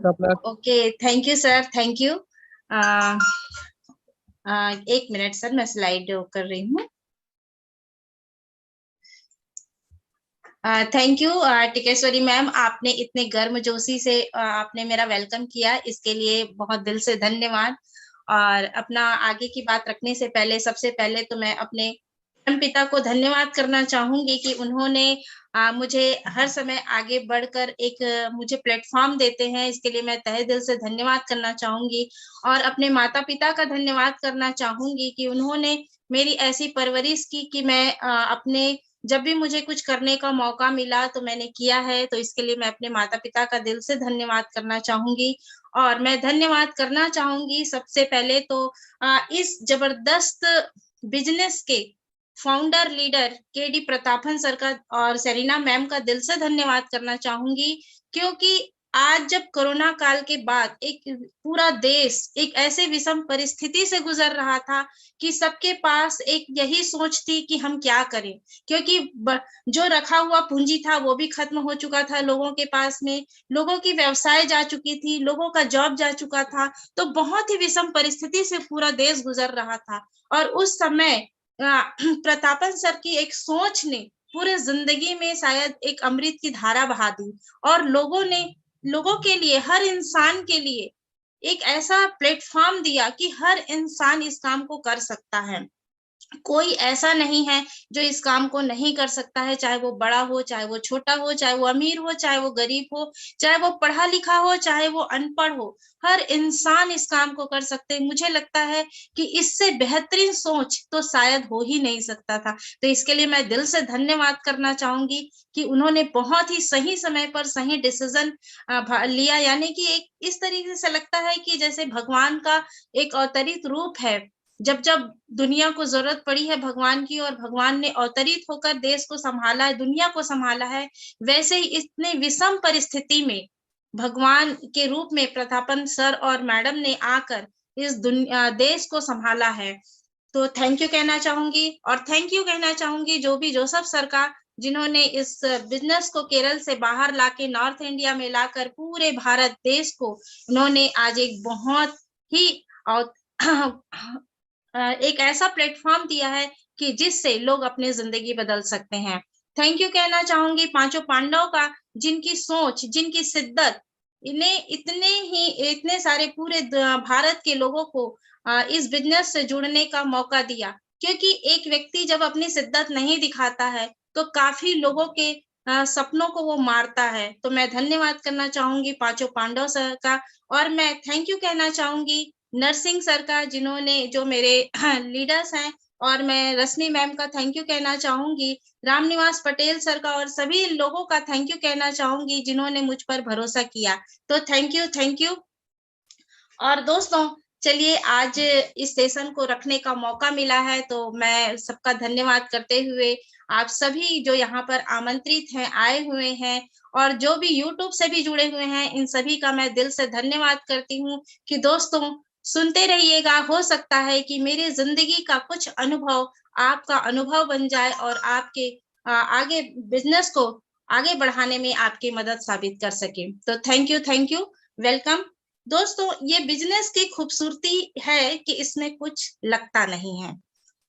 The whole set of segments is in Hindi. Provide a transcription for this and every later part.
Best of luck. Okay, thank you sir, thank you. एक मिनट सर, मैं स्लाइड कर रही हूँ। थैंक यू टिकेश्वरी मैम, आपने इतने गर्मजोशी से आपने मेरा वेलकम किया, इसके लिए बहुत दिल से धन्यवाद। और अपना आगे की बात रखने से पहले सबसे पहले तो मैं अपने परम पिता को धन्यवाद करना चाहूंगी कि उन्होंने मुझे हर समय आगे बढ़कर एक मुझे प्लेटफॉर्म देते हैं, इसके लिए मैं तहे दिल से धन्यवाद करना चाहूंगी। और अपने माता पिता का धन्यवाद करना चाहूंगी कि उन्होंने मेरी ऐसी परवरिश की कि मैं अपने जब भी मुझे कुछ करने का मौका मिला तो मैंने किया है, तो इसके लिए मैं अपने माता पिता का दिल से धन्यवाद करना चाहूंगी। और मैं धन्यवाद करना चाहूंगी सबसे पहले तो इस जबरदस्त बिजनेस के founder leader KD Prathapan sir का और सेरिना मैम का दिल से धन्यवाद करना चाहूंगी, क्योंकि आज जब कोरोना काल के बाद एक पूरा देश एक ऐसे विषम परिस्थिति से गुजर रहा था कि सबके पास एक यही सोच थी कि हम क्या करें, क्योंकि जो रखा हुआ पूंजी था वो भी खत्म हो चुका था लोगों के पास में, लोगों की व्यवसाय जा चुकी थी, लोगों का जॉब जा चुका था, तो बहुत ही विषम परिस्थिति से पूरा देश गुजर रहा था। और उस समय प्रतापन सर की एक सोच ने पूरे जिंदगी में शायद एक अमृत की धारा बहा दी और लोगों के लिए, हर इंसान के लिए एक ऐसा प्लेटफॉर्म दिया कि हर इंसान इस काम को कर सकता है। कोई ऐसा नहीं है जो इस काम को नहीं कर सकता है, चाहे वो बड़ा हो, चाहे वो छोटा हो, चाहे वो अमीर हो, चाहे वो गरीब हो, चाहे वो पढ़ा लिखा हो, चाहे वो अनपढ़ हो, हर इंसान इस काम को कर सकते हैं। मुझे लगता है कि इससे बेहतरीन सोच तो शायद हो ही नहीं सकता था। तो इसके लिए मैं दिल से धन्यवाद करना चाहूंगी कि उन्होंने बहुत ही सही समय पर सही डिसीजन लिया, यानी कि एक इस तरीके से लगता है कि जैसे भगवान का एक अवतरित रूप है। जब जब दुनिया को जरूरत पड़ी है भगवान की और भगवान ने अवतरित होकर देश को संभाला है, दुनिया को संभाला है, वैसे ही इतने विषम परिस्थिति में भगवान के रूप में प्रतापन सर और मैडम ने आकर इस देश को संभाला है। तो थैंक यू कहना चाहूंगी। और थैंक यू कहना चाहूंगी जो भी जोसेफ सर का, जिन्होंने इस बिजनेस को केरल से बाहर लाके नॉर्थ इंडिया में लाकर पूरे भारत देश को उन्होंने आज एक बहुत ही एक ऐसा प्लेटफॉर्म दिया है कि जिससे लोग अपनी जिंदगी बदल सकते हैं। थैंक यू कहना चाहूंगी पांचों पांडव का, जिनकी सोच, जिनकी शिद्दत इन्हें इतने सारे पूरे भारत के लोगों को इस बिजनेस से जुड़ने का मौका दिया। क्योंकि एक व्यक्ति जब अपनी शिद्दत नहीं दिखाता है तो काफी लोगों के सपनों को वो मारता है। तो मैं धन्यवाद करना चाहूंगी पांचों पांडव सर का। और मैं थैंक यू कहना चाहूंगी नरसिंह सर का, जिन्होंने जो मेरे लीडर्स हैं। और मैं रश्मि मैम का थैंक यू कहना चाहूंगी, रामनिवास पटेल सर का और सभी लोगों का थैंक यू कहना चाहूंगी जिन्होंने मुझ पर भरोसा किया। तो थैंक यू, थैंक यू। और दोस्तों चलिए, आज इस सेशन को रखने का मौका मिला है तो मैं सबका धन्यवाद करते हुए आप सभी जो यहाँ पर आमंत्रित हैं, आए हुए हैं, और जो भी यूट्यूब से भी जुड़े हुए हैं, इन सभी का मैं दिल से धन्यवाद करती हूँ कि दोस्तों सुनते रहिएगा। हो सकता है कि मेरी जिंदगी का कुछ अनुभव आपका अनुभव बन जाए और आपके आगे बिजनेस को आगे बढ़ाने में आपकी मदद साबित कर सके। तो thank you, thank you, welcome. दोस्तों ये बिजनेस की खूबसूरती है कि इसमें कुछ लगता नहीं है।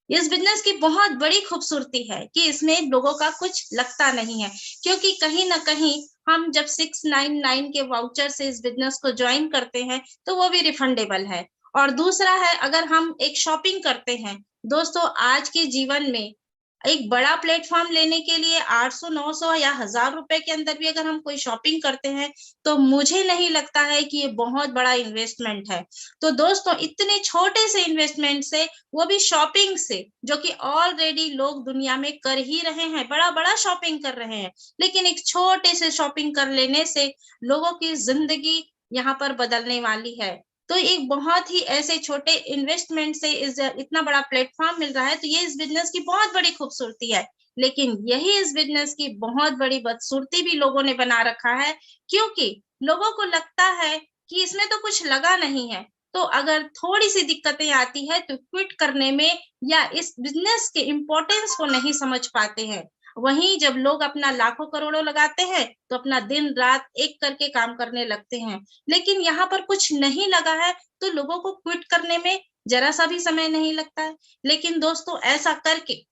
इस बिजनेस की बहुत बड़ी खूबसूरती है कि इसमें लोगों का कुछ लगता नहीं है, क्योंकि कहीं ना कहीं हम जब 699 के वाउचर से इस बिजनेस को ज्वाइन करते हैं तो वो भी रिफंडेबल है। और दूसरा है, अगर हम एक शॉपिंग करते हैं, दोस्तों आज के जीवन में एक बड़ा प्लेटफॉर्म लेने के लिए 800, 900 या 1000 रुपए के अंदर भी अगर हम कोई शॉपिंग करते हैं तो मुझे नहीं लगता है कि ये बहुत बड़ा इन्वेस्टमेंट है। तो दोस्तों इतने छोटे से इन्वेस्टमेंट से, वो भी शॉपिंग से, जो कि ऑलरेडी लोग दुनिया में कर ही रहे हैं, बड़ा बड़ा शॉपिंग कर रहे हैं, लेकिन एक छोटे से शॉपिंग कर लेने से लोगों की जिंदगी यहाँ पर बदलने वाली है। तो एक बहुत ही ऐसे छोटे इन्वेस्टमेंट से इतना बड़ा प्लेटफॉर्म मिल रहा है, तो ये इस बिजनेस की बहुत बड़ी खूबसूरती है। लेकिन यही इस बिजनेस की बहुत बड़ी बदसूरती भी लोगों ने बना रखा है, क्योंकि लोगों को लगता है कि इसमें तो कुछ लगा नहीं है, तो अगर थोड़ी सी दिक्कतें आती है तो क्विट करने में या इस बिजनेस के इम्पोर्टेंस को नहीं समझ पाते हैं। वहीं जब लोग अपना लाखों करोड़ों लगाते हैं तो अपना दिन रात एक करके काम करने लगते हैं, लेकिन यहाँ पर कुछ नहीं लगा है तो लोगों को क्विट करने में जरा सा भी समय नहीं लगता है। लेकिन दोस्तों ऐसा करके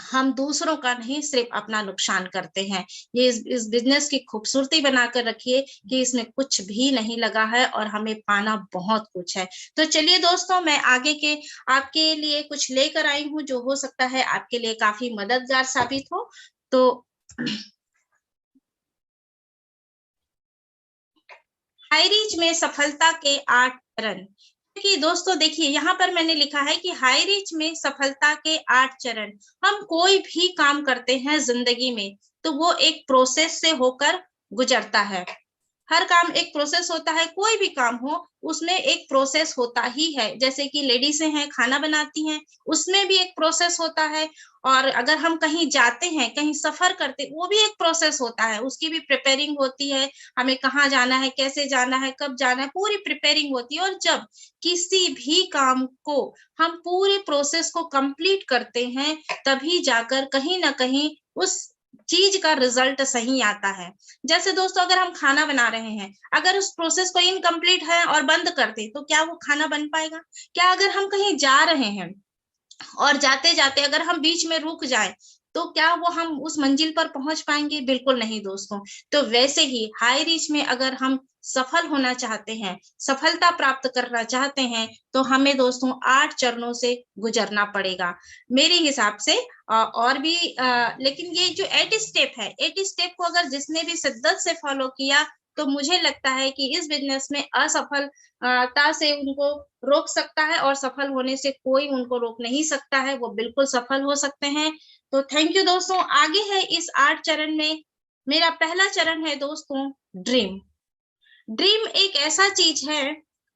हम दूसरों का नहीं सिर्फ अपना नुकसान करते हैं। ये इस बिजनेस की खूबसूरती बनाकर रखिए कि इसमें कुछ भी नहीं लगा है और हमें पाना बहुत कुछ है। तो चलिए दोस्तों, मैं आगे के आपके लिए कुछ लेकर आई हूँ जो हो सकता है आपके लिए काफी मददगार साबित हो। तो हाई रीच में सफलता के 8 चरण। कि दोस्तों देखिए, यहाँ पर मैंने लिखा है कि हाई रीच में सफलता के 8 चरण। हम कोई भी काम करते हैं जिंदगी में तो वो एक प्रोसेस से होकर गुजरता है। हर काम एक प्रोसेस होता है, कोई भी काम हो उसमें एक प्रोसेस होता ही है। जैसे कि लेडीज़ें हैं, खाना बनाती हैं, उसमें भी एक प्रोसेस होता है। और अगर हम कहीं जाते हैं, कहीं सफर करते, वो भी एक प्रोसेस होता है, उसकी भी प्रिपेयरिंग होती है। हमें कहाँ जाना है, कैसे जाना है, कब जाना है, पूरी प्रिपेयरिंग होती है। और जब किसी भी काम को हम पूरे प्रोसेस को कंप्लीट करते हैं, तभी जाकर कहीं न कहीं उस चीज़ का रिजल्ट सही आता है। जैसे दोस्तों, अगर हम खाना बना रहे हैं, अगर उस प्रोसेस को इनकम्प्लीट है और बंद कर दें, तो क्या वो खाना बन पाएगा? क्या अगर हम कहीं जा रहे हैं और जाते-जाते अगर हम बीच में रुक जाएँ, तो क्या वो हम उस मंजिल पर पहुँच पाएँगे? बिल्कुल नहीं दोस्तों। तो वैसे ही हाई रीच में अगर हम सफल होना चाहते हैं, सफलता प्राप्त करना चाहते हैं, तो हमें दोस्तों 8 चरणों से गुजरना पड़ेगा। मेरे हिसाब से और भी लेकिन ये जो 8 स्टेप है, 8 स्टेप को अगर जिसने भी शिद्दत से फॉलो किया, तो मुझे लगता है कि इस बिज़नेस में ता से उनको रोक सकता है और सफल होने से कोई उनको रोक नहीं सकता है, वो बिल्कुल सफल हो सकते हैं। तो थैंक यू दोस्तों। आगे है इस 8 चरण में, मेरा पहला चरण है दोस्तों ड्रीम। ड्रीम एक ऐसा चीज़ है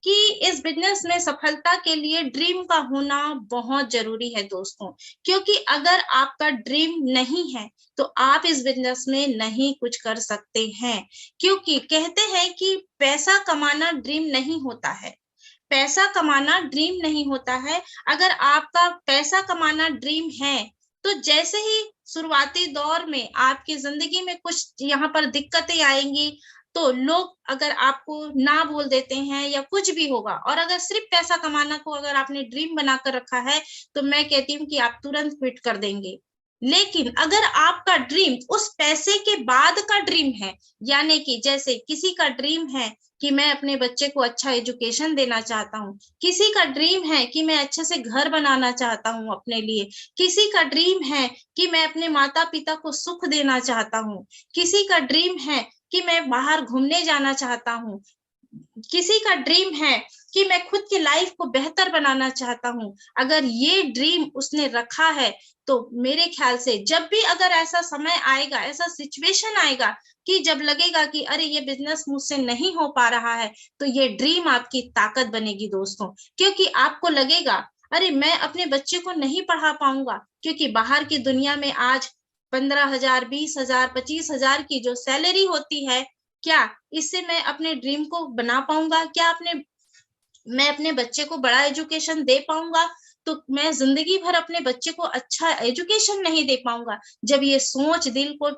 कि इस बिज़नेस में सफलता के लिए ड्रीम का होना बहुत ज़रूरी है दोस्तों। क्योंकि अगर आपका ड्रीम नहीं है, तो आप इस बिज़नेस में नहीं कुछ कर सकते हैं। क्योंकि कहते हैं कि पैसा कमाना ड्रीम नहीं होता है। पैसा कमाना ड्रीम नहीं होता है। अगर आपका पैसा कमाना ड्रीम है, तो जैसे ही शुरुआती दौर में आपकी ज़िंदगी में कुछ यहाँ पर दिक्कतें आएँगी, तो लोग अगर आपको ना बोल देते हैं या कुछ भी होगा, और अगर सिर्फ़ पैसा कमाना को अगर आपने ड्रीम बनाकर रखा है, तो मैं कहती हूँ कि आप तुरंत क्विट कर देंगे। लेकिन अगर आपका ड्रीम उस पैसे के बाद का ड्रीम है, यानी कि जैसे किसी का ड्रीम है कि मैं अपने बच्चे को अच्छा एजुकेशन देना चाहता हूँ, किसी का ड्रीम है कि मैं अच्छे से घर बनाना चाहता हूँ अपने लिए, किसी का ड्रीम है कि मैं अपने माता-पिता को सुख देना चाहता हूँ, किसी का ड्रीम है कि मैं बाहर घूमने जाना चाहता हूँ, किसी का ड्रीम है कि मैं खुद की लाइफ को बेहतर बनाना चाहता हूँ। अगर ये ड्रीम उसने रखा है, तो मेरे ख्याल से जब भी अगर ऐसा समय आएगा, ऐसा सिचुएशन आएगा कि जब लगेगा कि अरे ये बिज़नेस मुझसे नहीं हो पा रहा है, तो ये ड्रीम आपकी ताकत बनेगी दोस्तों। क्योंकि आपको लगेगा, अरे मैं अपने बच्चे को नहीं पढ़ा पाऊँगा, क्योंकि बाहर की दुनिया में आज 15,000, 20,000, 25,000 की जो सैलरी होती है, क्या इससे मैं अपने ड्रीम को बना पाऊँगा? क्या मैं अपने बच्चे को बड़ा एजुकेशन दे पाऊँगा? तो मैं ज़िंदगी भर अपने बच्चे को अच्छा एजुकेशन नहीं दे पाऊँगा। जब ये सोच दिल को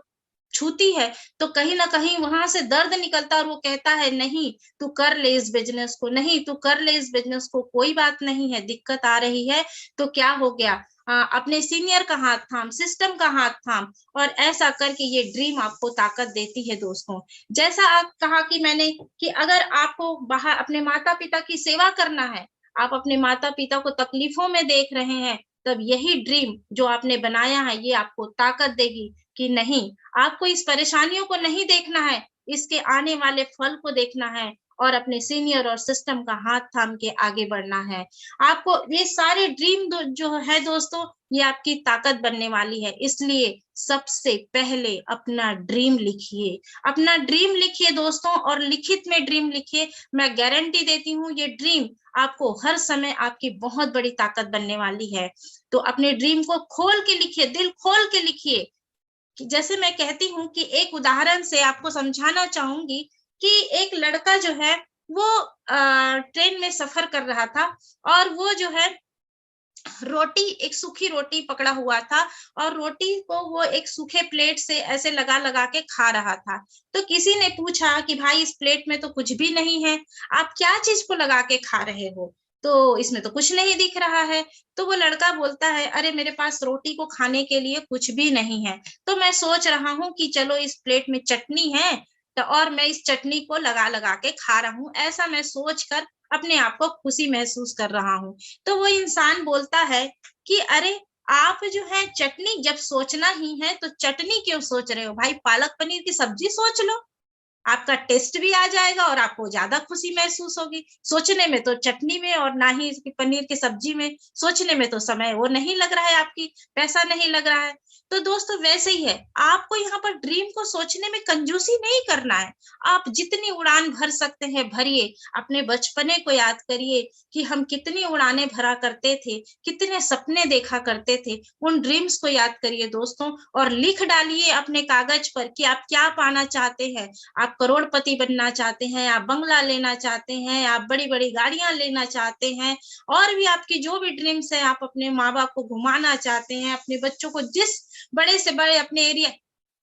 छूती है, तो कहीं न कहीं वहाँ से दर्द निकलता है और वो कहता है, नहीं, तू कर ले इस बिज़नेस को, नहीं, तू कर ले इस बिज़नेस को, कोई बात नहीं है, दिक्कत आ रही है, तो क्या हो गया? अपने सीनियर का हाथ थाम, सिस्टम का हाथ थाम, और ऐसा करके ये ड्रीम आपको ताकत देती है दोस्तों। जैसा आप कहा कि मैंने कि अगर आपको बाहर अपने माता-पिता की सेवा करना है, आप अपने माता-पिता को तकलीफ़ों में देख रहे हैं, तब यही ड्रीम जो आपने बनाया है, ये आपको ताकत देगी कि नहीं, आपको इस परेशानियों को नहीं देखना है, इसके आने वाले फल को देखना है और अपने सीनियर और सिस्टम का हाथ थाम के आगे बढ़ना है। आपको ये सारे ड्रीम जो है दोस्तों, ये आपकी ताकत बनने वाली है। इसलिए सबसे पहले अपना ड्रीम लिखिए। अपना ड्रीम लिखिए दोस्तों, और लिखित में ड्रीम लिखिए। मैं गारंटी देती हूँ, ये ड्रीम आपको हर समय आपकी बहुत बड़ी ताकत बनने वाली है। तो अपने ड्रीम को खोल के लिखिए, दिल खोल के लिखिए। कि जैसे मैं कहती हूँ कि एक उदाहरण से आपको समझाना चाहूँगी कि एक लड़का जो है वो ट्रेन में सफ़र कर रहा था, और वो जो है रोटी, एक सूखी रोटी पकड़ा हुआ था और रोटी को वो एक सूखे प्लेट से ऐसे लगा लगा के खा रहा था। तो किसी ने पूछा कि भाई इस प्लेट में तो कुछ भी नहीं है, आप क्या चीज को लगा के खा रहे हो? तो इसमें तो कुछ नहीं दिख रहा है। तो वो लड़का बोलता है, अरे मेरे पास रोटी को खाने के लिए कुछ भी नहीं है, तो मैं सोच रहा हूँ कि चलो इस प्लेट में चटनी है, तो और मैं इस चटनी को लगा लगा के खा रहा हूँ, ऐसा मैं सोच कर अपने आप को खुशी महसूस कर रहा हूँ। तो वो इंसान बोलता है कि अरे आप जो है चटनी जब सोचना ही है तो चटनी क्यों सोच रहे हो भाई, पालक पनीर की सब्जी सोच लो, आपका टेस्ट भी आ जाएगा और आपको ज्यादा खुशी महसूस होगी। सोचने में तो चटनी में और ना ही इसकी पनीर की सब्जी में, सोचने में तो समय वो नहीं लग रहा है, आपकी पैसा नहीं लग रहा है। तो दोस्तों वैसे ही है, आपको यहाँ पर ड्रीम को सोचने में कंजूसी नहीं करना है। आप जितनी उड़ान भर सकते हैं भरिए, अपने बचपने को याद करिए कि हम कितनी उड़ानें भरा करते थे, कितने सपने देखा करते थे, उन ड्रीम्स को याद करिए दोस्तों, और लिख डालिए अपने कागज पर कि आप क्या पाना चाहते हैं। आप करोड़पति बनना चाहते हैं, आप बंगला लेना चाहते हैं, आप बड़ी-बड़ी गाड़ियां लेना चाहते हैं, और भी आपकी जो भी ड्रीम्स है, आप अपने माँ-बाप को घुमाना चाहते हैं, अपने बच्चों को जिस बड़े से बड़े अपने एरिया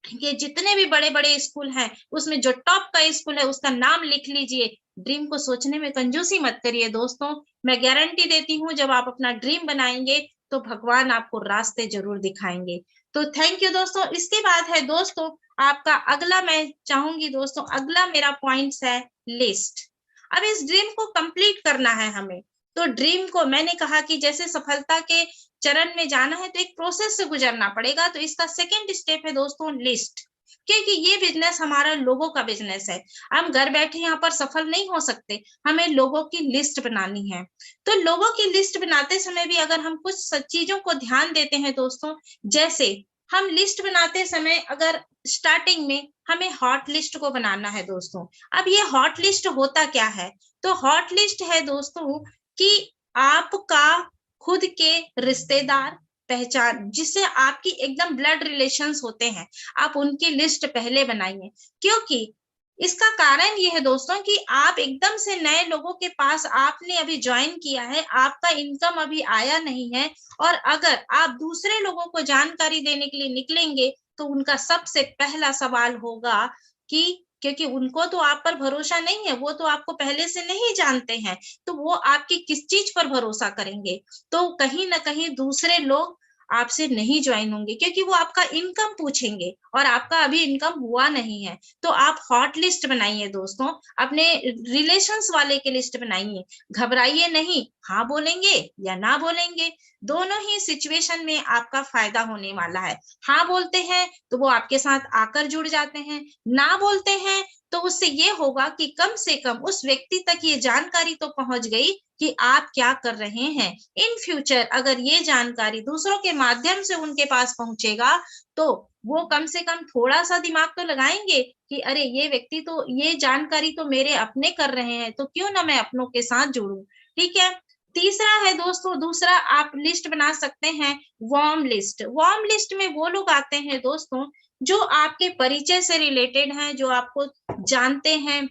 के जितने भी बड़े-बड़े स्कूल हैं, उसमें जो टॉप का स्कूल है उसका नाम लिख लीजिए। ड्रीम को सोचने में कंजूसी मत करिए दोस्तों। मैं गारंटी देती हूँ जब आप अपना ड्रीम बनाएँगे, तो भगवान आपको रास्ते ज़रूर दिखाएँगे। तो थैंक यू दोस्तों। इसके बाद है दोस्तों आपका अगला, मैं चाहूँगी दोस्तों अगला मेरा पॉइंट्स है लिस्ट। अब इस ड्रीम को कंप्लीट करना है हमें। तो ड्रीम को मैंने कहा कि जैसे सफलता के चरण में जाना है तो एक प्रोसेस से गुजरना पड़ेगा, तो इसका सेकंड स्टेप है दोस्तों लिस्ट। क्योंकि ये बिजनेस हमारा लोगों का बिजनेस है, हम घर बैठे यहाँ पर सफल नहीं हो सकते, हमें लोगों की लिस्ट बनानी है। तो लोगों की लिस्ट बनाते समय भी अगर हम कुछ चीजों को ध्यान देते हैं दोस्तों, जैसे हम लिस्ट बनाते समय अगर स्टार्टिंग में हमें हॉट लिस्ट को बनाना है दोस्तों। अब ये हॉट लिस्ट होता क्या है? तो हॉट लिस्ट है दोस्तों कि आपका खुद के रिश्तेदार, पहचान जिससे आपकी एकदम ब्लड रिलेशंस होते हैं, आप उनकी लिस्ट पहले बनाइए। क्योंकि इसका कारण ये है दोस्तों कि आप एकदम से नए लोगों के पास आपने अभी ज्वाइन किया है, आपका इनकम अभी आया नहीं है, और अगर आप दूसरे लोगों को जानकारी देने के लिए निकलेंगे, तो उनका सबसे पहला सवाल होगा कि क्योंकि उनको तो आप पर भरोसा नहीं है, वो तो आपको पहले से नहीं जानते हैं, तो वो आपकी किस चीज पर भरोसा करेंगे? तो कहीं न कहीं दूसरे लोग आपसे नहीं ज्वाइन होंगे, क्योंकि वो आपका इनकम पूछेंगे और आपका अभी इनकम हुआ नहीं है। तो आप हॉट लिस्ट बनाइए दोस्तों, अपने रिलेशंस वाले की लिस्ट बनाइए। घबराइए नहीं, हाँ बोलेंगे या ना बोलेंगे, दोनों ही सिचुएशन में आपका फायदा होने वाला है। हाँ बोलते हैं तो वो आपके साथ आकर जुड़ जाते हैं, ना बोलते हैं तो उससे ये होगा कि कम से कम उस व्यक्ति तक ये जानकारी तो पहुंच गई कि आप क्या कर रहे हैं। इन फ्यूचर अगर ये जानकारी दूसरों के माध्यम से उनके पास पहुंचेगा, तो वो कम से कम थोड़ा-सा दिमाग तो लगाएँगे कि अरे! ये व्यक्ति तो ये जानकारी तो मेरे अपने कर रहे हैं, तो क्यों ना मैं अपनों के साथ जुड़ूँ, ठीक है? तीसरा है दोस्तों, दूसरा आप लिस्ट बना सकते हैं वार्म लिस्ट। वार्म लिस्ट में वो लोग आते हैं दोस्तों, जो आपके परिचय से रिलेटेड हैं, जो आपको जानते हैं,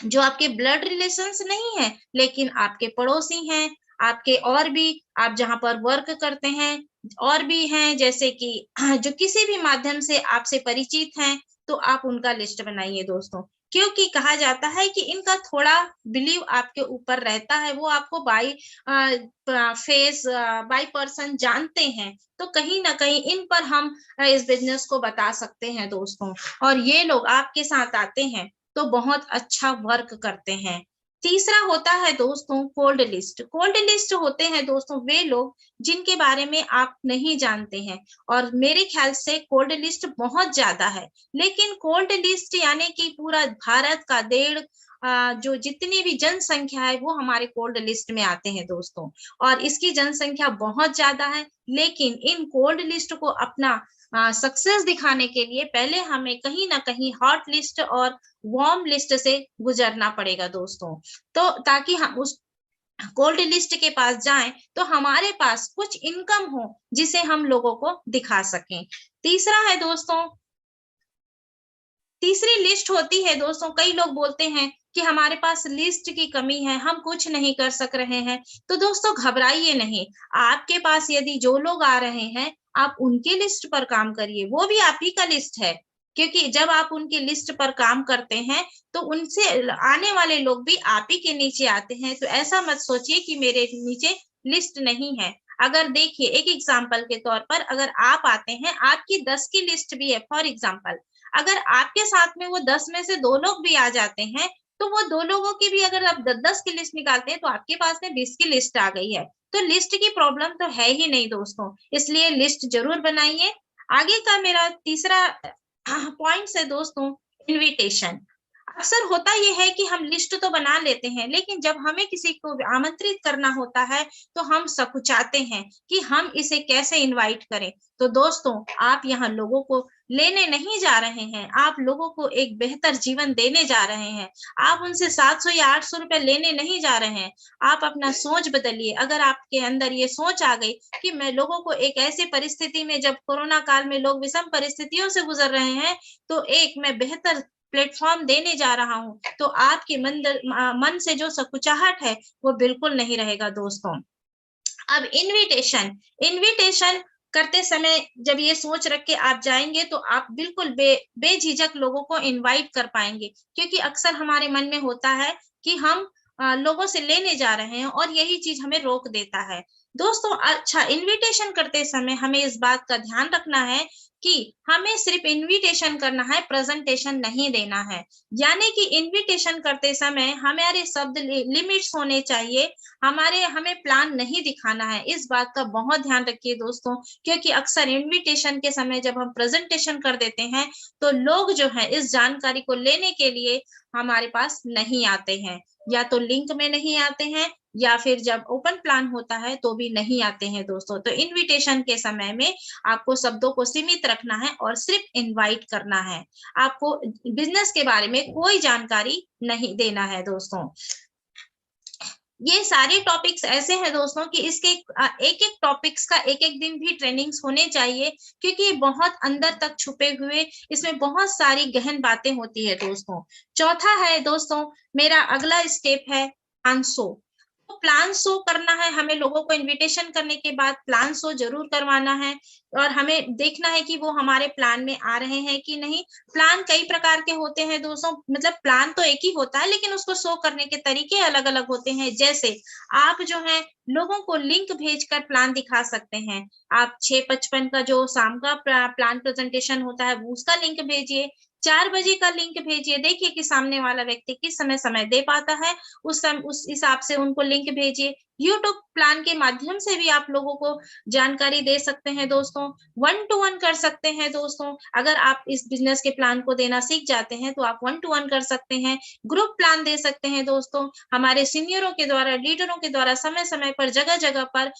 जो आपके ब्लड रिलेशंस नहीं है, लेकिन आपके पड़ोसी हैं, आपके और भी आप जहाँ पर वर्क करते हैं, और भी हैं जैसे कि जो किसी भी माध्यम से आपसे परिचित हैं, तो आप उनका लिस्ट बनाइए दोस्तों। क्योंकि कहा जाता है कि इनका थोड़ा बिलीव आपके ऊपर रहता है, वो आपको बाय फेस बाय पर्सन जानते हैं, तो कहीं न कहीं इन पर हम इस बिज़नेस को बता सकते हैं दोस्तों, और ये लोग आपके साथ आते हैं, तो बहुत अच्छा वर्क करते हैं। तीसरा होता है दोस्तों कोल्ड लिस्ट। कोल्ड लिस्ट होते हैं दोस्तों वे लोग जिनके बारे में आप नहीं जानते हैं, और मेरे ख्याल से कोल्ड लिस्ट बहुत ज़्यादा है। लेकिन कोल्ड लिस्ट यानी कि पूरा भारत का जो जितनी भी जनसंख्या है वो हमारे कोल्ड लिस्ट में आते हैं दोस्तों, और इसकी जनसंख्या बहुत ज़्यादा है। लेकिन इन कोल्ड लिस्ट को अपना सक्सेस दिखाने के लिए पहले हमें कहीं न कहीं हॉट लिस्ट और वार्म लिस्ट से गुजरना पड़ेगा दोस्तों। तो ताकि हम उस कोल्ड लिस्ट के पास जाएँ, तो हमारे पास कुछ इनकम हो, जिसे हम लोगों को दिखा सकें। तीसरा है दोस्तों, तीसरी लिस्ट होती है दोस्तों, कई लोग बोलते हैं कि हमारे पास लिस्ट की कमी है, हम कुछ नहीं कर सक रहे हैं, तो दोस्तों घबराइए नहीं। आपके पास यदि जो लोग आ रहे हैं, आप उनकी लिस्ट पर काम करिए, वो भी आप ही का लिस्ट है। क्योंकि जब आप उनकी लिस्ट पर काम करते हैं, तो उनसे आने वाले लोग भी आप ही के नीचे आते हैं। तो ऐसा मत सोचिए कि मेरे नीचे लिस्ट नहीं है। अगर देखिए एक एग्जांपल के तौर पर अगर आप आते हैं, आपकी 10 की लिस्ट भी है फॉर एग्जांपल, अगर आपके साथ में वो 10 में से 2 लोग भी आ जाते हैं, तो वो 2 लोगों की भी अगर आप 10-10 की लिस्ट निकालते हैं, तो आपके पास में 20 की लिस्ट आ गई है। तो लिस्ट की प्रॉब्लम तो है ही नहीं दोस्तों, इसलिए लिस्ट ज़रूर बनाइए। आगे का मेरा तीसरा पॉइंट्स है दोस्तों, इन्विटेशन। अक्सर होता ये है कि हम लिस्ट तो बना लेते हैं, लेकिन जब हमें किसी को आमंत्रित करना होता है, तो हम सकुचाते हैं कि हम इसे कैसे इनवाइट करें। तो दोस्तों, आप यहाँ लोगों को लेने नहीं जा रहे हैं, आप लोगों को एक बेहतर जीवन देने जा रहे हैं। आप उनसे 700 या 800 रुपए लेने नहीं जा रहे हैं। आप अपना सोच बदलिए। अगर आपके अंदर ये सोच आ गई कि मैं लोगों को एक ऐसी परिस्थिति में, जब कोरोना काल में लोग विषम परिस्थितियों से गुजर रहे हैं, तो एक मैं बेहतर प्लेटफ़ॉर्म देने जा रहा हूँ, तो आपके मन से जो संकुचाहट है, वो बिल्कुल नहीं रहेगा दोस्तों। अब इन्विटेशन, इन्विटेशन करते समय जब ये सोच रख के आप जाएँगे, तो आप बिल्कुल बेझिझक लोगों को इनवाइट कर पाएँगे। क्योंकि अक्सर हमारे मन में होता है कि हम लोगों से लेने जा रहे हैं और यही चीज़ हमें रोक देता है। दोस्तों, अच्छा, इन्विटेशन करते समय हमें इस बात का ध्यान रखना है कि हमें सिर्फ़ इन्विटेशन करना है, प्रेज़ेंटेशन नहीं देना है। यानी कि इन्विटेशन करते समय हमारे शब्द लिमिट्स होने चाहिए, हमें प्लान नहीं दिखाना है। इस बात का बहुत ध्यान रखिए दोस्तों, क्योंकि अक्सर इन्विटेशन के समय जब हम प्रेज़ेंटेशन कर देते हैं, तो लोग जो हैं इस जानकारी को लेने के लिए हमारे पास नहीं आते हैं। या तो लिंक में नहीं आते हैं, या फिर जब ओपन प्लान होता है तो भी नहीं आते हैं दोस्तों। तो इन्विटेशन के समय में आपको शब्दों को सीमित रखना है और सिर्फ़ इनवाइट करना है। आपको बिज़नेस के बारे में कोई जानकारी नहीं देना है दोस्तों। ये सारे टॉपिक्स ऐसे हैं दोस्तों कि इसके एक-एक टॉपिक्स का एक-एक दिन भी ट्रेनिंग्स होने चाहिए, क्योंकि ये बहुत अंदर तक छुपे हुए, इसमें बहुत सारी गहन बातें होती है दोस्तों। चौथा है दोस्तों, मेरा अगला स्टेप है प्लान शो। तो प्लान शो करना है हमें, लोगों को इन्विटेशन करने के बाद प्लान शो ज़रूर करवाना है और हमें देखना है कि वो हमारे प्लान में आ रहे हैं कि नहीं। प्लान कई प्रकार के होते हैं दोस्तों, मतलब प्लान तो एक ही होता है, लेकिन उसको शो करने के तरीके अलग-अलग होते हैं। जैसे आप जो है लोगों को लिंक भेजकर प्लान दिखा सकते हैं। आप 6:55 का जो शाम का प्लान प्रेज़ेंटेशन होता है, वो उसका लिंक भेजिए। 4 बजे का लिंक भेजिए, देखिए कि सामने वाला व्यक्ति किस समय दे पाता है, उस हिसाब से उनको लिंक भेजिए। यूट्यूब प्लान के माध्यम से भी आप लोगों को जानकारी दे सकते हैं दोस्तों। वन टू वन कर सकते हैं दोस्तों। अगर आप इस बिज़नेस के प्लान को देना सीख जाते हैं, तो आप वन टू वन कर सकते हैं। ग्रुप प्लान दे सकते हैं दोस्तों। हमारे सीनियरों के द्वारा, लीडरों के द्वारा समय-समय पर, जगह-जगह पर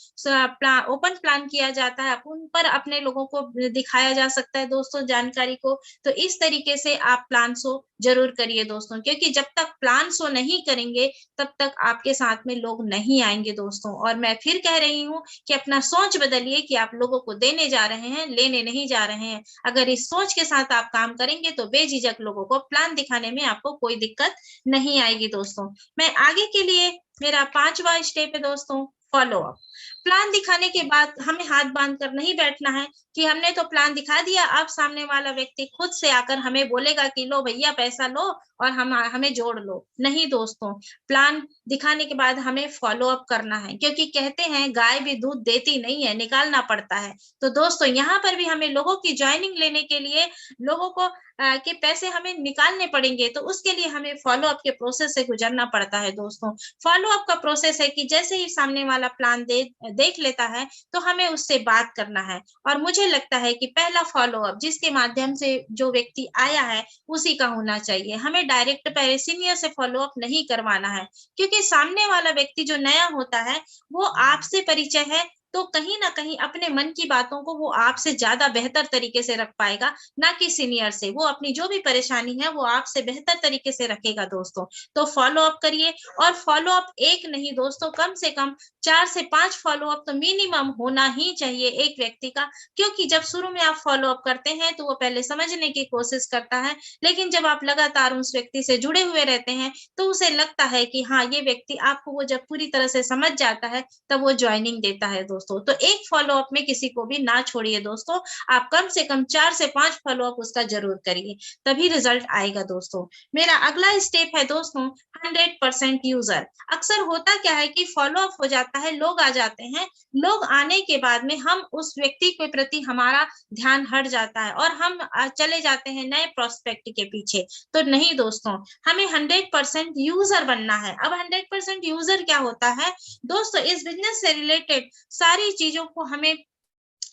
ओपन प्लान किया जाता है। उन पर अपने लोगों को दिखाया जा सकता है दोस्तों जानकारी को। तो इस तरीके से आप प्लान शो ज़रूर करिए दोस्तों, क्योंकि जब तक प्लान शो नहीं करेंगे, तब तक आपके साथ में लोग नहीं आएँगे दोस्तों। और मैं फिर कह रही हूँ कि अपना सोच बदलिए कि आप लोगों को देने जा रहे हैं, लेने नहीं जा रहे हैं। अगर इस सोच के साथ आप काम करेंगे, तो बेझिझक लोगों को प्लान दिखाने में आपको कोई दिक्कत नहीं आएगी दोस्तों। मैं आगे के लिए, मेरा 5वां स्टेप है दोस्तों, फ़ॉलो अप। प्लान दिखाने के बाद हमें हाथ बाँध कर नहीं बैठना है कि हमने तो प्लान दिखा दिया, अब सामने वाला व्यक्ति खुद से आकर हमें बोलेगा कि लो भैया पैसा लो और हमें जोड़ लो। नहीं दोस्तों, प्लान दिखाने के बाद हमें फ़ॉलो अप करना है, क्योंकि कहते हैं गाय भी दूध देती नहीं है, निकालना पड़ता है। तो दोस्तों, यहाँ पर भी हमें लोगों की जॉइनिंग लेने के लिए लोगों को के पैसे हमें निकालने पड़ेंगे, तो उसके लिए हमें फ़ॉलो अप के प्रोसेस से गुज़रना पड़ता है दोस्तों। फ़ॉलो अप का प्रोसेस है कि जैसे ही सामने वाला प्लान देख लेता है, तो हमें उससे बात करना है। और मुझे लगता है कि पहला फ़ॉलो अप जिसके माध्यम से जो व्यक्ति आया है, उसी का होना चाहिए। हमें डायरेक्ट पहले सीनियर से फ़ॉलो अप नहीं करवाना है, क्योंकि सामने वाला व्यक्ति जो नया होता है, वो आपसे परिचय है, तो कहीं न कहीं अपने मन की बातों को वो आपसे ज़्यादा बेहतर तरीके से रख पाएगा, ना कि सीनियर से। वो अपनी जो भी परेशानी है, वो आपसे बेहतर तरीके से रखेगा दोस्तों। तो फ़ॉलो अप करिए, और फ़ॉलो अप 1 नहीं दोस्तों, कम से कम 4 से 5 फ़ॉलो अप तो मिनिमम होना ही चाहिए एक व्यक्ति का। क्योंकि जब शुरू में आप फ़ॉलो अप करते हैं, तो वो पहले समझने की कोशिश करता है, लेकिन जब आप लगातार उस व्यक्ति से जुड़े हुए रहते हैं, तो उसे लगता है कि हाँ, ये व्यक्ति आपको वो जब पूरी तरह से समझ जाता है, तब वो जॉइनिंग देता है दोस्तों। तो एक फ़ॉलो अप में किसी को भी ना छोड़िए दोस्तों, आप कम से कम 4 से 5 फ़ॉलो अप उसका ज़रूर करिए, तभी रिज़ल्ट आएगा दोस्तों। मेरा अगला स्टेप है दोस्तों 100% यूज़र। अक्सर होता क्या है कि फ़ॉलो अप हो जाता है, लोग आ जाते हैं, लोग आने के बाद में हम उस व्यक्ति के प्रति हमारा ध्यान हट जाता है, और हम चले जाते हैं नए प्रोस्पेक्ट के पीछे। तो नहीं दोस्तों, हमें 100% यूज़र बनना है। अब 100% यूज़र क्या होता है? दोस्तों, इस बिज़नेस से रिलेटेड सारी चीज़ों को हमें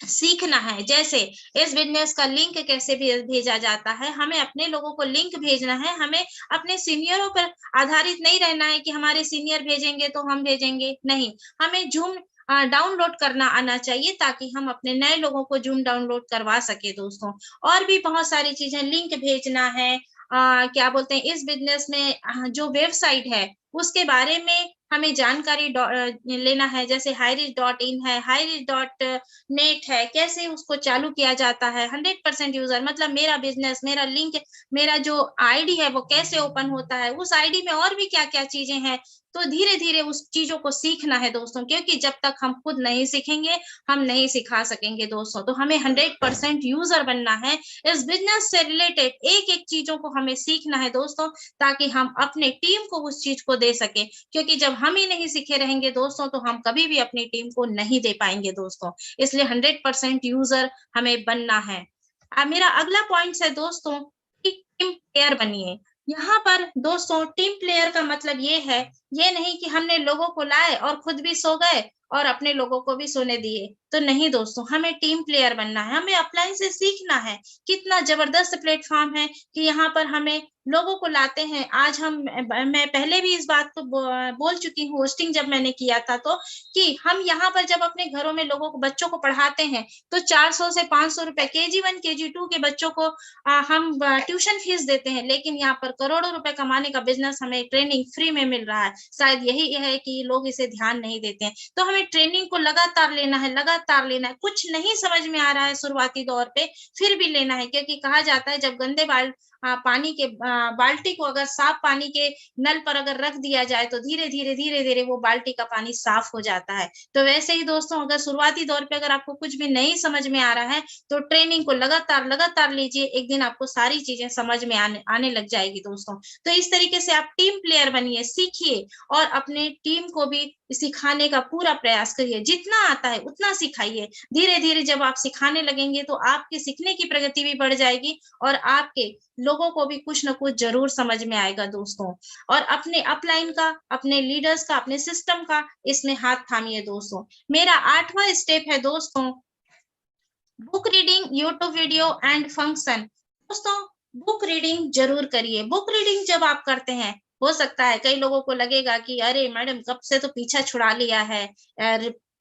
सीखना है। जैसे इस बिज़नेस का लिंक कैसे भेजा जाता है, हमें अपने लोगों को लिंक भेजना है, हमें अपने सीनियरों पर आधारित नहीं रहना है कि हमारे सीनियर भेजेंगे तो हम भेजेंगे, नहीं। हमें ज़ूम डाउनलोड करना आना चाहिए, ताकि हम अपने नए लोगों को ज़ूम डाउनलोड करवा सकें दोस्तों। और भी बहुत सारी चीज़ें, लिंक भेजना है, क्या बोलते हैं, इस बिज़नेस में जो वेबसाइट है, उसके बारे में हमें जानकारी लेना है। जैसे हाइरिच.इन है, हाइरिच.नेट है, कैसे उसको चालू किया जाता है। 100% यूज़र मतलब मेरा बिज़नेस, मेरा लिंक, मेरा जो आईडी है वो कैसे ओपन होता है, उस आईडी में और भी क्या-क्या चीज़ें हैं। तो धीरे-धीरे उस चीज़ों को सीखना है दोस्तों, क्योंकि जब तक हम खुद नहीं सीखेंगे, हम नहीं सिखा सकेंगे दोस्तों। तो हमें 100% यूज़र बनना है। इस बिज़नेस से रिलेटेड एक-एक चीज़ों को हमें सीखना है दोस्तों, ताकि हम अपने टीम को उस चीज़ को दे सकें। क्योंकि जब हम ही नहीं सीखे रहेंगे दोस्तों, तो हम कभी भी अपनी टीम को नहीं दे पाएँगे दोस्तों। इसलिए 100% यूज़र हमें बनना है। मेरा अगला पॉइंट है दोस्तों कि टीम प्लेयर बनिए। यहाँ पर दोस्तों टीम प्लेयर का मतलब ये नहीं कि हमने लोगों को लाए और खुद भी सो गए और अपने लोगों को भी सोने दिए। तो नहीं दोस्तों, हमें टीम प्लेयर बनना है, हमें अपलाइन से सीखना है। कितना ज़बरदस्त प्लेटफ़ॉर्म है कि यहाँ पर हमें लोगों को लाते हैं। आज मैं पहले भी इस बात को बोल चुकी हूँ, होस्टिंग जब मैंने किया था तो, कि हम यहाँ पर जब अपने घरों में लोगों को, बच्चों को पढ़ाते हैं, तो 400 से 500 रुपए केजी 1, केजी 2 के बच्चों को हम ट्यूशन फीस देते हैं, लेकिन यहाँ पर करोड़ों रुपए कमाने का बिज़नेस हमें ट्रेनिंग फ्री में मिल रहा है। शायद यही है कि लोग इसे ध्यान नहीं देते हैं। तो हमें ट्रेनिंग को लगातार लेना है, लगातार लेना है। कुछ नहीं समझ में आ रहा है शुरुआती दौर पे, फिर भी लेना है, क्योंकि कहा जाता है जब गंदे पानी के बाल्टी को अगर साफ पानी के नल पर अगर रख दिया जाए, तो धीरे-धीरे वो बाल्टी का पानी साफ हो जाता है। तो वैसे ही दोस्तों, अगर शुरुआती दौर पे अगर आपको कुछ भी नहीं समझ में आ रहा है, तो ट्रेनिंग को लगातार लीजिए, एक दिन आपको सारी चीज़ें समझ में आने आने लग जाएगी दोस्तों। तो इस तरीके से आप टीम प्लेयर बनिए, सीखिए, और अपने टीम को भी सिखाने का पूरा प्रयास करिए। जितना आता है उतना सिखाइए। धीरे-धीरे जब आप सिखाने लगेंगे, तो आपके सीखने की प्रगति भी बढ़ जाएगी, और आपके लोगों को भी कुछ न कुछ ज़रूर समझ में आएगा दोस्तों। और अपने अपलाइन का, अपने लीडर्स का, अपने सिस्टम का इसमें हाथ थामिए दोस्तों। मेरा 8वाँ स्टेप है दोस्तों, book reading, YouTube video and function. दोस्तों, बुक रीडिंग ज़रूर करिए। बुक रीडिंग जब आप करते हैं, हो सकता है कई लोगों को लगेगा कि अरे मैडम, कब से तो पीछा छुड़ा लिया है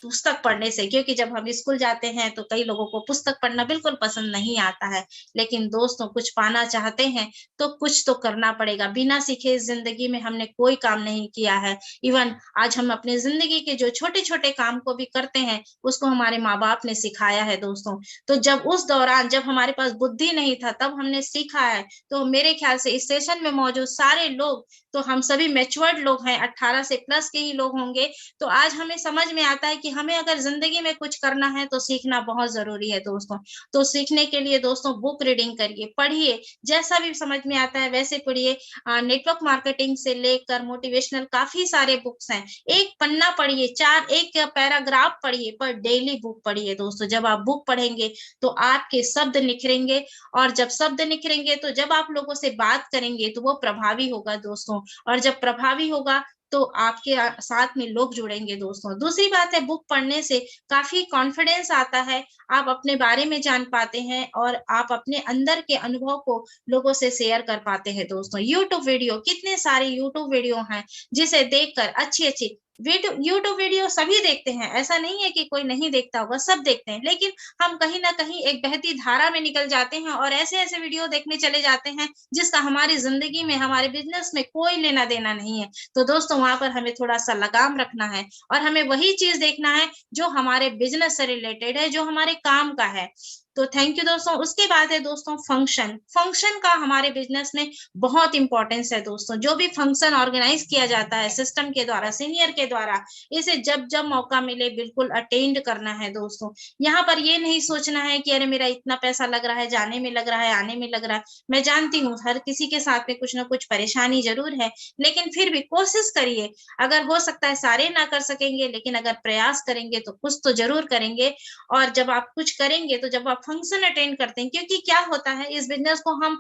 पुस्तक पढ़ने से, क्योंकि जब हम स्कूल जाते हैं तो कई लोगों को पुस्तक पढ़ना बिल्कुल पसंद नहीं आता है। लेकिन दोस्तों, कुछ पाना चाहते हैं तो कुछ तो करना पड़ेगा। बिना सीखे इस ज़िंदगी में हमने कोई काम नहीं किया है। इवन आज हम अपनी ज़िंदगी के जो छोटे-छोटे काम को भी करते हैं, उसको हमारे माँ-बाप ने सिखाया है दोस्तों। तो जब उस दौरान, जब हमारे पास बुद्धि नहीं था, तब हमने सीखा है। तो मेरे ख्याल से इस सेशन में मौजूद सारे लोग, तो हम सभी मैच्योर्ड लोग हैं, 18 से प्लस के ही लोग होंगे। तो आज हमें समझ में आता है कि हमें अगर ज़िंदगी में कुछ करना है, तो सीखना बहुत ज़रूरी है दोस्तों। तो सीखने के लिए दोस्तों बुक रीडिंग करिए, पढ़िए, जैसा भी समझ में आता है वैसे पढ़िए। नेटवर्क मार्केटिंग से लेकर मोटिवेशनल काफ़ी सारे बुक्स हैं। एक पन्ना पढ़िए, 4 एक पैराग्राफ पढ़िए, पर डेली बुक पढ़िए दोस्तों। जब आप बुक पढ़ेंगे, तो आपके शब्द निखरेंगे, और जब शब्द निखरेंगे, तो जब आप लोगों से बात करेंगे, तो वो प्रभावी होगा दोस्तों। और जब प्रभावी होगा, तो आपके साथ में लोग जुड़ेंगे दोस्तों। दूसरी बात है, बुक पढ़ने से काफ़ी कॉन्फिडेंस आता है, आप अपने बारे में जान पाते हैं, और आप अपने अंदर के अनुभव को लोगों से शेयर कर पाते हैं दोस्तों। यूट्यूब वीडियो, कितने सारे यूट्यूब वीडियो हैं, जिसे देखकर अच्छी-अच्छी यूट्यूब वीडियो सभी देखते हैं, ऐसा नहीं है कि कोई नहीं देखता होगा, सब देखते हैं, लेकिन हम कहीं न कहीं एक बहती धारा में निकल जाते हैं और ऐसे-ऐसे वीडियो देखने चले जाते हैं, जिसका हमारी ज़िंदगी में, हमारे बिज़नेस में कोई लेना-देना नहीं है। तो दोस्तों वहाँ पर हमें थोड़ा-सा लगाम रखना है और हमें वही चीज़ देखना है जो हमारे बिज़नेस से रिलेटेड है, जो हमारे काम का है। तो थैंक यू दोस्तों। उसके बाद है दोस्तों फंक्शन। फंक्शन का हमारे बिज़नेस में बहुत इम्पोर्टेंस है दोस्तों। जो भी फंक्शन ऑर्गेनाइज़ किया जाता है सिस्टम के द्वारा, सीनियर के द्वारा, इसे जब-जब मौका मिले बिल्कुल अटेंड करना है दोस्तों। यहाँ पर ये नहीं सोचना है कि अरे मेरा इतना पैसा लग रहा है, जाने में लग रहा है, आने में लग रहा है। मैं जानती हूँ हर किसी के साथ में कुछ न कुछ परेशानी ज़रूर है, लेकिन फिर भी कोशिश करिए। अगर हो सकता है सारे ना कर सकेंगे, लेकिन अगर प्रयास करेंगे तो कुछ तो ज़रूर करेंगे। और जब आप कुछ करेंगे तो जब आप फंक्शन अटेंड करते हैं, क्योंकि क्या होता है इस बिज़नेस को हम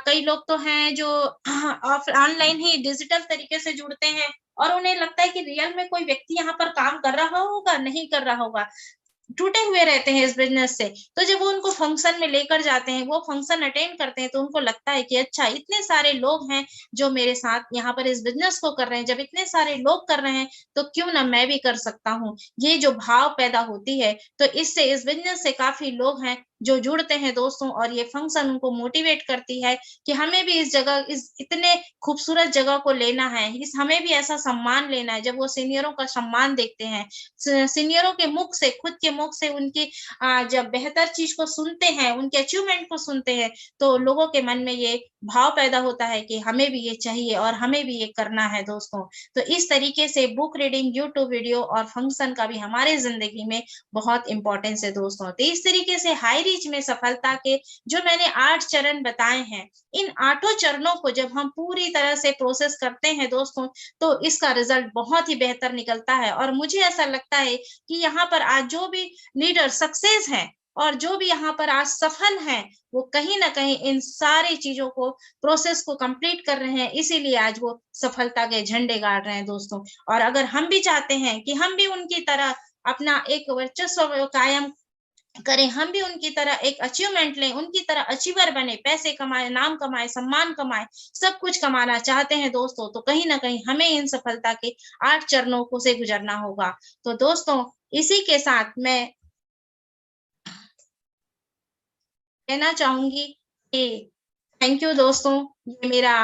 कई लोग तो हैं जो ऑफ ऑनलाइन ही डिजिटल तरीके से जुड़ते हैं और उन्हें लगता है कि रियल में कोई व्यक्ति यहाँ पर काम कर रहा होगा, नहीं कर रहा होगा। जुटे हुए रहते हैं इस बिज़नेस से। तो जब वो उनको फंक्शन में लेकर जाते हैं, वो फंक्शन अटेंड करते हैं, तो उनको लगता है कि अच्छा इतने सारे लोग हैं जो मेरे साथ यहाँ पर इस बिज़नेस को कर रहे हैं। जब इतने सारे लोग कर रहे हैं, तो क्यों ना मैं भी कर सकता हूँ। ये जो भाव पैदा होती है, तो इससे इस बिज़नेस से काफ़ी लोग हैं जो जुड़ते हैं दोस्तों और ये फंक्शन उनको मोटिवेट करती है कि हमें भी इस जगह इस इतने खूबसूरत जगह को लेना है। इस हमें भी ऐसा सम्मान लेना है। जब वो सीनियरों का सम्मान देखते हैं, सीनियरों के मुख से, खुद के मुख से उनकी जब बेहतर चीज को सुनते हैं, उनके अचीवमेंट को सुनते हैं, तो लोगों के मन में ये भाव पैदा होता है कि हमें भी ये चाहिए और हमें भी ये करना है दोस्तों। तो इस तरीके से बुक रीडिंग, यूट्यूब वीडियो और फंक्शन का भी हमारे जिंदगी में बहुत इंपॉर्टेंस है दोस्तों। तो इस तरीके से हाई रीच में सफलता के जो मैंने 8 चरण बताए हैं, इन 8 चरणों को जब हम पूरी तरह से प्रोसेस करते हैं दोस्तों, तो इसका रिजल्ट बहुत ही बेहतर निकलता है और मुझे ऐसा लगता है कि यहाँ पर आज जो भी लीडर सक्सेस हैं और जो भी यहाँ पर आज सफल हैं, वो कहीं न कहीं इन सारी चीज़ों को प्रोसेस को कंप्लीट कर रहे हैं, इसीलिए आज वो सफलता के झंडे गाड़ रहे हैं दोस्तों। और अगर हम भी चाहते हैं कि हम भी उनकी तरह अपना एक वर्चस्व कायम करें, हम भी उनकी तरह एक अचीवमेंट लें, उनकी तरह अचीवर बने, पैसे कमाएँ, नाम कमाएँ, सम्मान कमाएँ, सब कुछ कमाना चाहते हैं दोस्तों, तो कहीं न कहीं हमें इन सफलता के 8 चरणों को से गुज़रना होगा। तो दोस्तों, इसी के साथ मैं कहना चाहूँगी कि थैंक यू दोस्तों, ये मेरा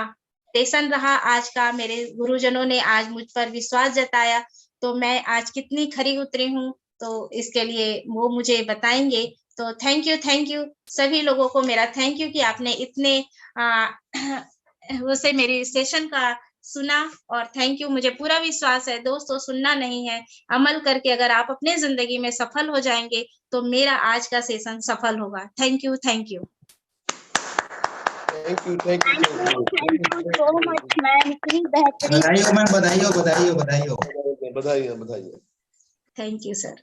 सेशन रहा आज का, मेरे गुरुजनों ने आज मुझ पर विश्वास जताया, तो मैं आज कितनी खरी उतरी हूँ, तो इसके लिए वो मुझे बताएँगे। तो थैंक यू सभी लोगों को मेरा थैंक यू कि आपने इतने अ, उसे मेरी सेशन का सुना और थैंक यू। मुझे पूरा विश्वास है दोस्तों, सुनना नहीं है, अमल करके अगर आप अपने ज़िंदगी में सफल हो जाएँगे, तो मेरा आज का सेशन सफल होगा। Thank you, thank you. Thank you so much ma'am, इतनी बेहतरीन। बधाई हो मैम, बधाई हो, बधाई हो, बधाई हो। बधाई बधाई। Thank you sir.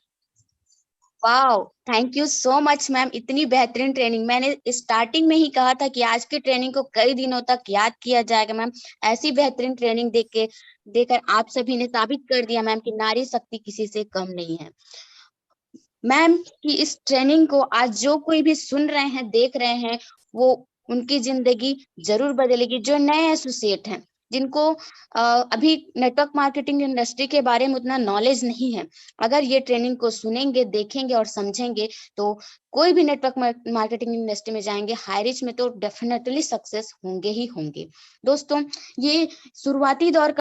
Wow, thank you so much ma'am, इतनी बेहतरीन ट्रेनिंग। मैंने स्टार्टिंग में ही कहा था कि आज की ट्रेनिंग को कई दिनों तक याद किया जाएगा मैम। ऐसी बेहतरीन ट्रेनिंग देकर आप सभी ने साबित कर दिया मैम कि नारी शक्ति किसी से कम नहीं है। मैम की इस ट्रेनिंग को आज जो कोई भी सुन रहे हैं, देख रहे हैं, वो उनकी जिंदगी जरूर बदलेगी। जो नए एसोसिएट हैं, जिनको अभी नेटवर्क मार्केटिंग इंडस्ट्री के बारे में उतना नॉलेज नहीं है, अगर ये ट्रेनिंग को सुनेंगे, देखेंगे और समझेंगे, तो कोई भी नेटवर्क मार्केटिंग इंडस्ट्री में जाएंगे, हाई रिच में तो डेफिनेटली सक्सेस होंगे ही होंगे। दोस्तों, ये शुरुआती दौर